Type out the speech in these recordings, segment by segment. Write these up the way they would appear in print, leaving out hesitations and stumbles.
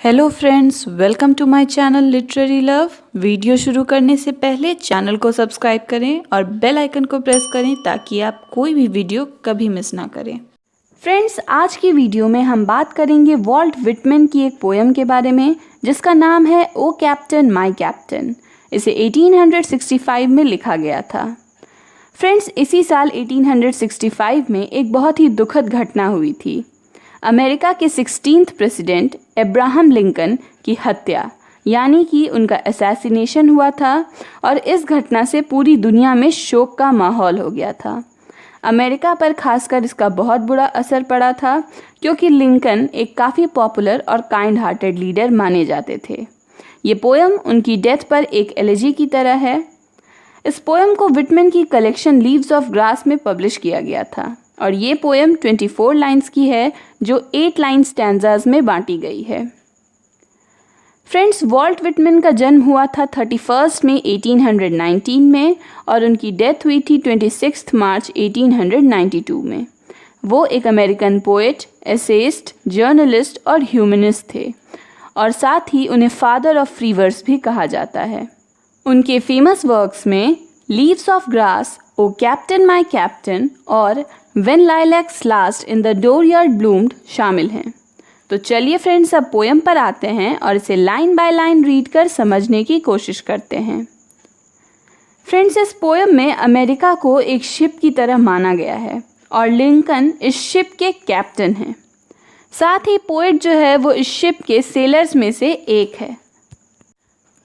Hello friends, welcome to my channel literary love. Video शुरू करने से पहले चैनल को सब्सक्राइब करें और बेल आइकन को प्रेस करें ताकि आप कोई भी वीडियो कभी मिस ना करें। फ्रेंड्स, आज की वीडियो में हम बात करेंगे वॉल्ट विटमैन की एक पोएम के बारे में जिसका नाम है ओ कैप्टन माय कैप्टन। इसे 1865 में लिखा गया था। फ्रेंड्स, इसी साल 1865 में एक बहुत ही दुखद घटना हुई थी। अमेरिका के 16th प्रेसिडेंट अब्राहम लिंकन की हत्या यानी कि उनका असैसिनेशन हुआ था और इस घटना से पूरी दुनिया में शोक का माहौल हो गया था। अमेरिका पर खासकर इसका बहुत बुरा असर पड़ा था क्योंकि लिंकन एक काफ़ी पॉपुलर और काइंड हार्टेड लीडर माने जाते थे। ये पोएम उनकी डेथ पर एक एलेजी की तरह है। इस पोएम को विटमैन की कलेक्शन लीव्स ऑफ ग्रास में पब्लिश किया गया था और ये पोएम 24 लाइन्स की है जो 8 लाइन स्टैंजाज में बांटी गई है। फ्रेंड्स, वॉल्ट विटमैन का जन्म हुआ था 31 मई 1819 में और उनकी डेथ हुई थी 26 मार्च 1892 में। वो एक अमेरिकन पोएट, एसेइस्ट, जर्नलिस्ट और ह्यूमनिस्ट थे और साथ ही उन्हें फादर ऑफ फ्री वर्स भी कहा जाता है। उनके फेमस वर्क्स में leaves of grass, O captain my captain और when lilacs last in the dooryard bloomed शामिल हैं। तो चलिए फ्रेंड्स, अब पोएम पर आते हैं और इसे लाइन बाय लाइन रीड कर समझने की कोशिश करते हैं। फ्रेंड्स, इस पोएम में अमेरिका को एक शिप की तरह माना गया है और लिंकन इस शिप के कैप्टन हैं। साथ ही पोएट जो है वो इस शिप के सेलर्स में से एक है।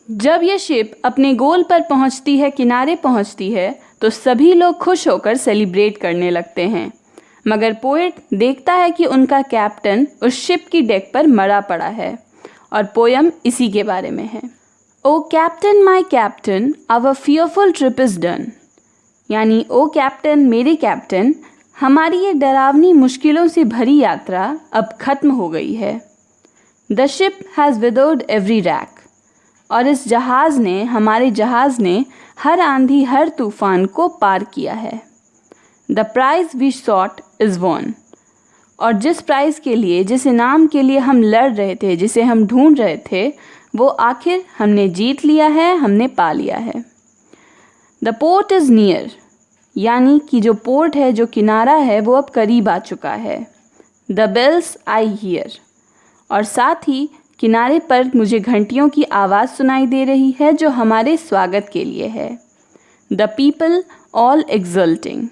जब यह शिप अपने गोल पर पहुंचती है, किनारे पहुंचती है, तो सभी लोग खुश होकर सेलिब्रेट करने लगते हैं, मगर पोएट देखता है कि उनका कैप्टन उस शिप की डेक पर मरा पड़ा है और पोएम इसी के बारे में है। O captain my captain, our fearful trip is done, यानी ओ कैप्टन मेरे कैप्टन, हमारी ये डरावनी मुश्किलों से भरी यात्रा अब खत्म हो गई है। The ship has withered every rack, और इस जहाज़ ने, हमारे जहाज़ ने हर आंधी हर तूफान को पार किया है। The prize we sought is won, और जिस प्राइज़ के लिए, जिस इनाम के लिए हम लड़ रहे थे, जिसे हम ढूंढ रहे थे, वो आखिर हमने जीत लिया है, हमने पा लिया है। द पोर्ट इज़ नियर, यानी कि जो पोर्ट है, जो किनारा है, वो अब करीब आ चुका है। द बेल्स आई हियर, और साथ ही किनारे पर मुझे घंटियों की आवाज़ सुनाई दे रही है जो हमारे स्वागत के लिए है। द पीपल ऑल एक्सल्टिंग,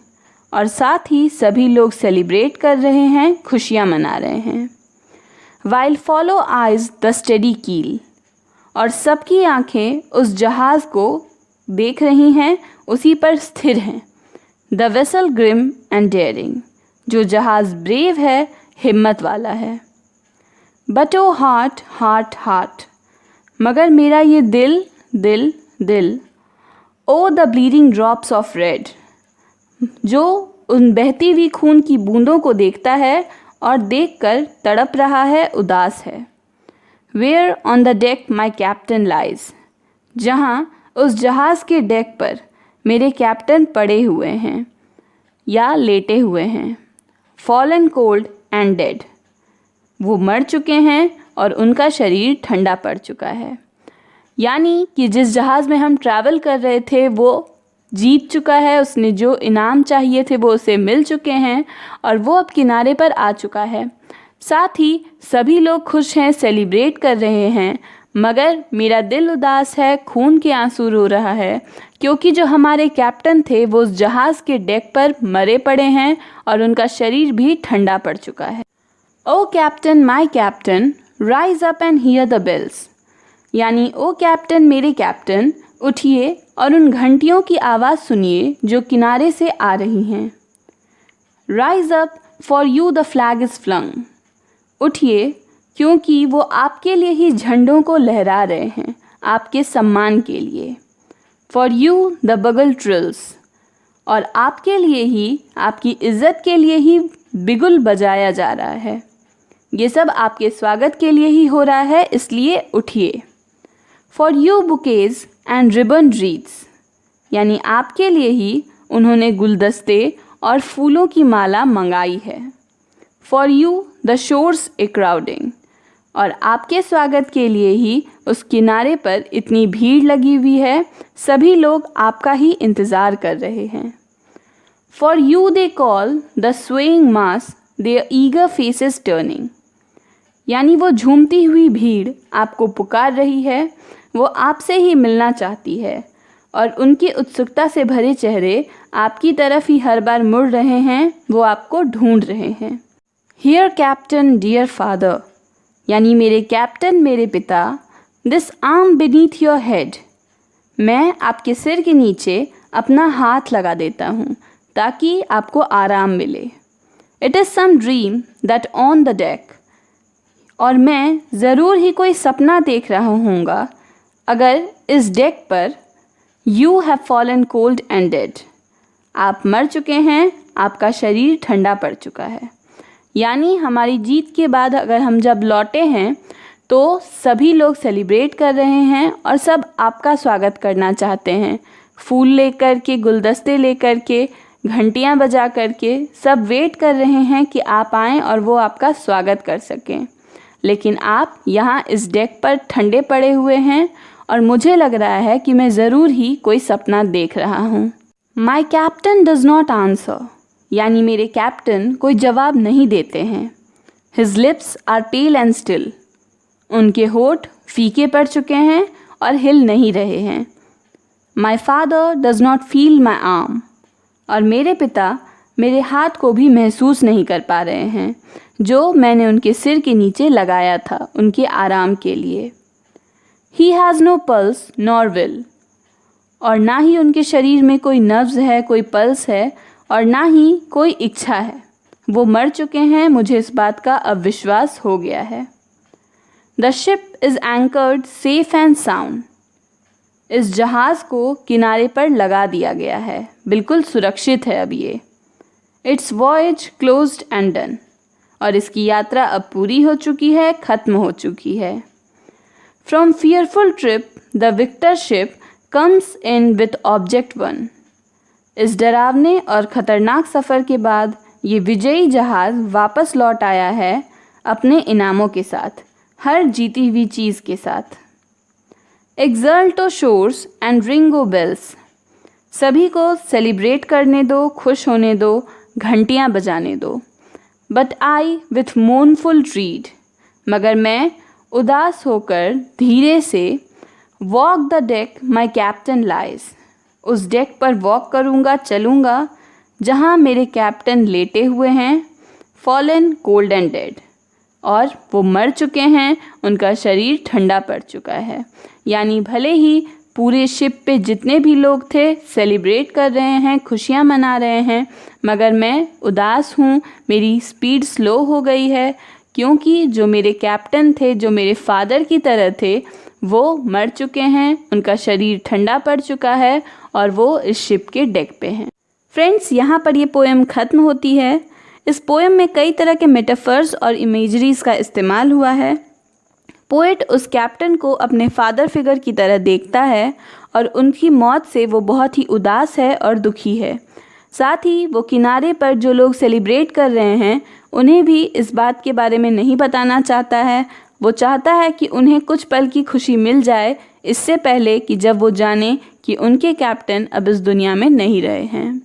और साथ ही सभी लोग सेलिब्रेट कर रहे हैं, खुशियाँ मना रहे हैं। While follow eyes the steady कील, और सबकी आंखें उस जहाज़ को देख रही हैं, उसी पर स्थिर हैं। The vessel grim and daring, जो जहाज़ ब्रेव है, हिम्मत वाला है। But O heart heart heart, मगर मेरा ये दिल दिल दिल। O the bleeding drops of red, जो उन बहती हुई खून की बूंदों को देखता है और देखकर तड़प रहा है, उदास है। Where on the deck my captain lies, जहाँ उस जहाज़ के डेक पर मेरे कैप्टन पड़े हुए हैं या लेटे हुए हैं। फॉलन कोल्ड एंड डेड, वो मर चुके हैं और उनका शरीर ठंडा पड़ चुका है। यानी कि जिस जहाज़ में हम ट्रैवल कर रहे थे वो जीत चुका है, उसने जो इनाम चाहिए थे वो उसे मिल चुके हैं और वो अब किनारे पर आ चुका है। साथ ही सभी लोग खुश हैं, सेलिब्रेट कर रहे हैं, मगर मेरा दिल उदास है, खून के आंसू रो रहा है क्योंकि जो हमारे कैप्टन थे वो उस जहाज़ के डेक पर मरे पड़े हैं और उनका शरीर भी ठंडा पड़ चुका है। O captain my captain, rise up and hear the bells, यानी ओ कैप्टन मेरे कैप्टन, उठिए और उन घंटियों की आवाज़ सुनिए जो किनारे से आ रही हैं। Rise up for you the flag is flung, उठिए क्योंकि वो आपके लिए ही झंडों को लहरा रहे हैं, आपके सम्मान के लिए। फॉर यू द बगल ट्रिल्स, और आपके लिए ही, आपकी इज्जत के लिए ही बिगुल बजाया जा रहा है। ये सब आपके स्वागत के लिए ही हो रहा है, इसलिए उठिए। For you bouquets and ribbon reads, यानी आपके लिए ही उन्होंने गुलदस्ते और फूलों की माला मंगाई है। For you the shores A crowding, और आपके स्वागत के लिए ही उस किनारे पर इतनी भीड़ लगी हुई है। सभी लोग आपका ही इंतज़ार कर रहे हैं। For you they call the swaying mass, their eager faces turning। यानी वो झूमती हुई भीड़ आपको पुकार रही है, वो आपसे ही मिलना चाहती है और उनकी उत्सुकता से भरे चेहरे आपकी तरफ ही हर बार मुड़ रहे हैं, वो आपको ढूंढ रहे हैं। Here Captain dear father, यानी मेरे कैप्टन मेरे पिता, this arm beneath your head, मैं आपके सिर के नीचे अपना हाथ लगा देता हूँ ताकि आपको आराम मिले। It is some dream that on the deck, और मैं ज़रूर ही कोई सपना देख रहा हूँगा अगर इस डेक पर you have fallen cold and dead, आप मर चुके हैं, आपका शरीर ठंडा पड़ चुका है। यानी हमारी जीत के बाद अगर हम जब लौटे हैं तो सभी लोग सेलिब्रेट कर रहे हैं और सब आपका स्वागत करना चाहते हैं। फूल लेकर के, गुलदस्ते लेकर के, घंटियां बजा करके सब वेट कर रहे हैं कि आप आएँ और वो आपका स्वागत कर सकें। लेकिन आप यहाँ इस डेक पर ठंडे पड़े हुए हैं और मुझे लग रहा है कि मैं ज़रूर ही कोई सपना देख रहा हूँ। My captain does not answer, यानी मेरे कैप्टन कोई जवाब नहीं देते हैं। His lips are pale and still, उनके होठ फीके पड़ चुके हैं और हिल नहीं रहे हैं। My father does not feel my arm, और मेरे पिता मेरे हाथ को भी महसूस नहीं कर पा रहे हैं जो मैंने उनके सिर के नीचे लगाया था उनके आराम के लिए। He has no pulse nor will, और ना ही उनके शरीर में कोई नब्ज़ है, कोई पल्स है, और ना ही कोई इच्छा है। वो मर चुके हैं, मुझे इस बात का अब विश्वास हो गया है। The ship is anchored safe and sound, इस जहाज़ को किनारे पर लगा दिया गया है, बिल्कुल सुरक्षित है अब ये। It's voyage closed end done, और इसकी यात्रा अब पूरी हो चुकी है, ख़त्म हो चुकी है। From fearful trip the victor ship comes in with object won, इस डरावने और ख़तरनाक सफ़र के बाद ये विजयी जहाज़ वापस लौट आया है अपने इनामों के साथ, हर जीती हुई चीज़ के साथ। एक्सल्टो शोर्स एंड रिंगो बेल्स, सभी को सेलिब्रेट करने दो, खुश होने दो, घंटियाँ बजाने दो। बट आई विथ मोनफुल ट्रीड, मगर मैं उदास होकर धीरे से walk the deck my captain lies, उस डेक पर वॉक करूँगा, चलूँगा जहाँ मेरे कैप्टन लेटे हुए हैं, फॉलन कोल्ड एंड डेड, और वो मर चुके हैं, उनका शरीर ठंडा पड़ चुका है। यानी भले ही पूरे शिप पे जितने भी लोग थे सेलिब्रेट कर रहे हैं, खुशियाँ मना रहे हैं, मगर मैं उदास हूँ, मेरी स्पीड स्लो हो गई है, क्योंकि जो मेरे कैप्टन थे, जो मेरे फादर की तरह थे, वो मर चुके हैं, उनका शरीर ठंडा पड़ चुका है और वो इस शिप के डेक पे हैं। फ्रेंड्स, यहाँ पर ये पोएम ख़त्म होती है। इस पोएम में कई तरह के मेटाफर्स और इमेजरीज़ का इस्तेमाल हुआ है। पोएट उस कैप्टन को अपने फादर फिगर की तरह देखता है और उनकी मौत से वो बहुत ही उदास है और दुखी है। साथ ही वो किनारे पर जो लोग सेलिब्रेट कर रहे हैं उन्हें भी इस बात के बारे में नहीं बताना चाहता है। वो चाहता है कि उन्हें कुछ पल की खुशी मिल जाए इससे पहले कि जब वो जाने कि उनके कैप्टन अब इस दुनिया में नहीं रहे हैं।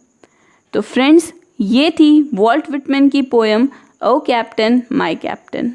तो फ्रेंड्स, ये थी वॉल्ट विटमैन की poem O captain my captain.